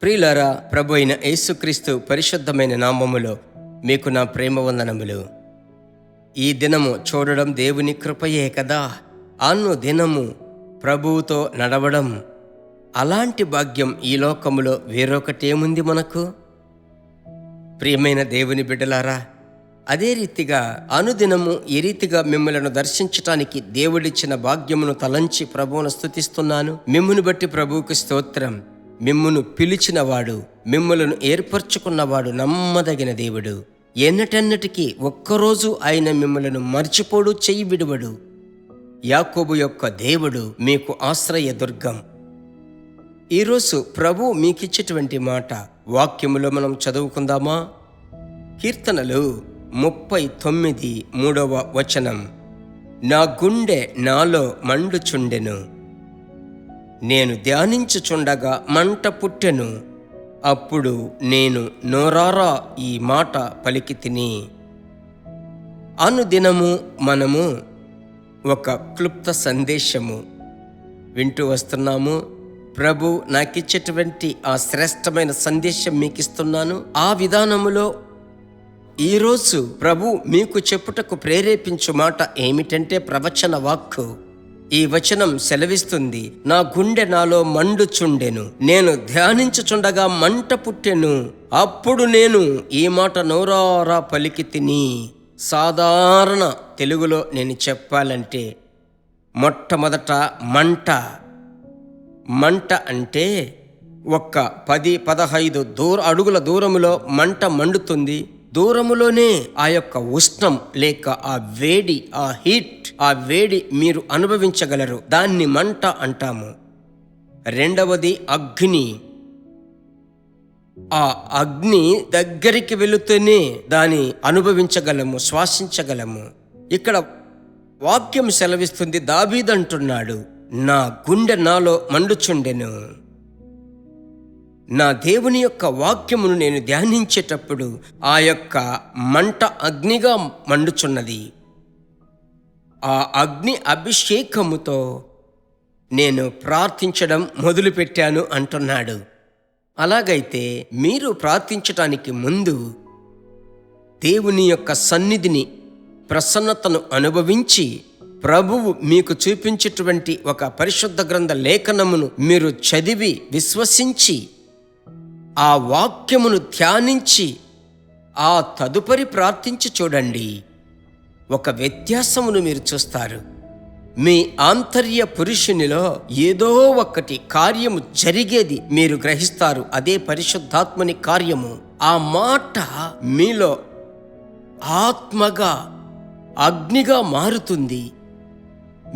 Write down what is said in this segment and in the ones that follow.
ప్రియులారా, ప్రభు అయిన యేసుక్రీస్తు పరిశుద్ధమైన నామములో మీకు నా ప్రేమ వందనములు. ఈ దినము చూడడం దేవుని కృపయే కదా. అన్ను దినము ప్రభువుతో నడవడం, అలాంటి భాగ్యం ఈ లోకములో వేరొకటేముంది మనకు? ప్రియమైన దేవుని బిడ్డలారా, అదే రీతిగా అనుదినము ఈ రీతిగా మిమ్మలను దర్శించటానికి దేవుడిచ్చిన భాగ్యమును తలంచి ప్రభువును స్తుతిస్తున్నాను. మిమ్మును బట్టి ప్రభువుకు స్తోత్రం. మిమ్మును పిలిచినవాడు, మిమ్ములను ఏర్పరచుకున్నవాడు నమ్మదగిన దేవుడు. ఎన్నటెన్నటికీ ఒక్కరోజు ఆయన మిమ్ములను మర్చిపోడు, చెయ్యి విడువడు. యాకోబు యొక్క దేవుడు మీకు ఆశ్రయ దుర్గం. ఈరోజు ప్రభు మీకిచ్చేటువంటి మాట వాక్యములో మనం చదువుకుందామా? కీర్తనలు 39:3 నా గుండె నాలో మండుచుండెను, నేను ధ్యానించుచుండగా మంట పుట్టెను, అప్పుడు నేను నోరారా ఈ మాట పలికితిని. అనుదినము మనము ఒక క్లుప్త సందేశము వింటూ వస్తున్నాము. ప్రభు నాకిచ్చేటువంటి ఆ శ్రేష్టమైన సందేశం మీకు ఇస్తున్నాను. ఆ విధానములో ఈరోజు ప్రభు మీకు చెప్పుటకు ప్రేరేపించు మాట ఏమిటంటే ప్రవచన వాక్కు. ఈ వచనం సెలవిస్తుంది, నా గుండె నాలో మండుచుండెను, నేను ధ్యానించుచుండగా మంట పుట్టెను, అప్పుడు నేను ఈ మాట నోరారా పలికి తిని. సాధారణ తెలుగులో నేను చెప్పాలంటే మొట్టమొదట మంట అంటే ఒక్క 10-15 అడుగుల దూరములో మంట మండుతుంది. దూరములోనే ఆ యొక్క ఉష్ణం లేక ఆ వేడి, ఆ వేడి మీరు అనుభవించగలరు. దాన్ని మంట అంటాము. రెండవది అగ్ని. ఆ అగ్ని దగ్గరికి వెళుతూనే దాన్ని అనుభవించగలము, శ్వాసించగలము. ఇక్కడ వాక్యం సెలవిస్తుంది, దావీదు అంటున్నాడు, నా గుండె నాలో మండుచుండెను. నా దేవుని యొక్క వాక్యమును నేను ధ్యానించేటప్పుడు ఆ యొక్క మంట అగ్నిగా మండుచున్నది. ఆ అగ్ని అభిషేకముతో నేను ప్రార్థించడం మొదలుపెట్టాను అంటున్నాడు. అలాగైతే మీరు ప్రార్థించటానికి ముందు దేవుని యొక్క సన్నిధిని, ప్రసన్నతను అనుభవించి ప్రభువు మీకు చూపించేటువంటి ఒక పరిశుద్ధ గ్రంథ లేఖనమును మీరు చదివి విశ్వసించి ఆ వాక్యమును ధ్యానించి ఆ తదుపరి ప్రార్థించి చూడండి. ఒక వ్యత్యాసమును మీరు చూస్తారు. మీ ఆంతర్య పురుషునిలో ఏదో ఒకటి కార్యము జరిగేది మీరు గ్రహిస్తారు. అదే పరిశుద్ధాత్మని కార్యము. ఆ మాట మీలో ఆత్మగా, అగ్నిగా మారుతుంది.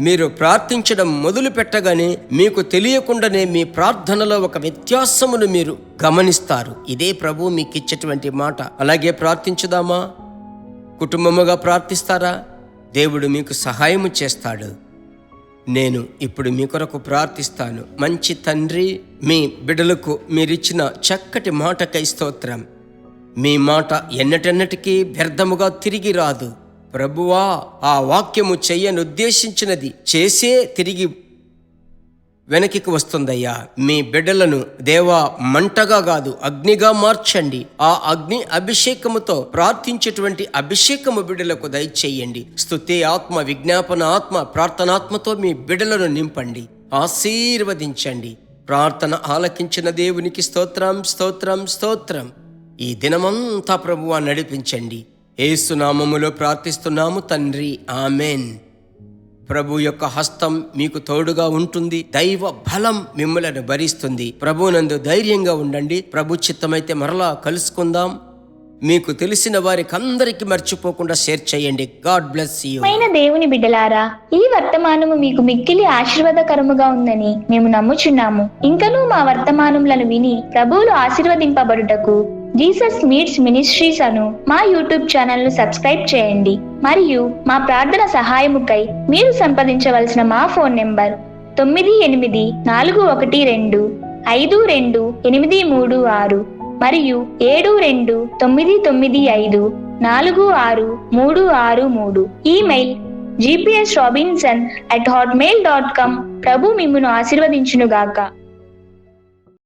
మీరు ప్రార్థించడం మొదలు పెట్టగానే మీకు తెలియకుండానే మీ ప్రార్థనలో ఒక వ్యత్యాసమును మీరు గమనిస్తారు. ఇదే ప్రభు మీకు ఇచ్చేటువంటి మాట. అలాగే ప్రార్థించుదామా? కుటుంబముగా ప్రార్థిస్తారా? దేవుడు మీకు సహాయము చేస్తాడు. నేను ఇప్పుడు మీ కొరకు ప్రార్థిస్తాను. మంచి తండ్రి, మీ బిడ్డలకు మీరిచ్చిన చక్కటి మాటకై స్తోత్రం. మీ మాట ఎన్నటెన్నటికీ వ్యర్థముగా తిరిగి రాదు. ప్రభువా, ఆ వాక్యము చెయ్యను ఉద్దేశించినది చేసే తిరిగి వెనక్కి వస్తుందయ్యా. మీ బిడ్డలను దేవా మంటగా కాదు అగ్నిగా మార్చండి. ఆ అగ్ని అభిషేకముతో ప్రార్థించేటువంటి అభిషేకము బిడ్డలకు దయచేయండి. స్తుతి ఆత్మ, విజ్ఞాపన ఆత్మ, ప్రార్థనాత్మతో మీ బిడ్డలను నింపండి, ఆశీర్వదించండి. ప్రార్థన ఆలకించిన దేవునికి స్తోత్రం, స్తోత్రం, స్తోత్రం. ఈ దినమంతా ప్రభువా నడిపించండి. యేసు నామములో ప్రార్థిస్తున్నాము తండ్రి, ఆమెన్. ప్రభు యొక్క హస్తం మీకు తోడుగా ఉంటుంది. దైవ బలం మిమ్మలను భరిస్తుంది. ప్రభునందు ధైర్యంగా ఉండండి. ప్రభు చిత్తమైతే మరలా కలుసుకుందాం. మీకు తెలిసిన వారికి అందరికీ మర్చిపోకుండా షేర్ చేయండి. God bless you. దేవుని బిడ్డలారా, ఈ వర్తమానము మీకు మిక్కిలి ఆశీర్వాదకరముగా ఉందని మేము నమ్ముచున్నాము. ఇంకనూ మా వర్తమానములను విని ప్రభువులు ఆశీర్వదింపబడుటకు జీసస్ మీట్స్ మినిస్ట్రీస్ అను మా యూట్యూబ్ ఛానల్ ను సబ్స్క్రైబ్ చేయండి. మరియు మా ప్రార్థన సహాయముకై మీరు సంప్రదించవలసిన మా ఫోన్ నెంబర్ 9842525836 మరియు 7299546363. Email gpsrobinson@hotmail.com. ప్రభు మిమ్మును ఆశీర్వదించునుగాక.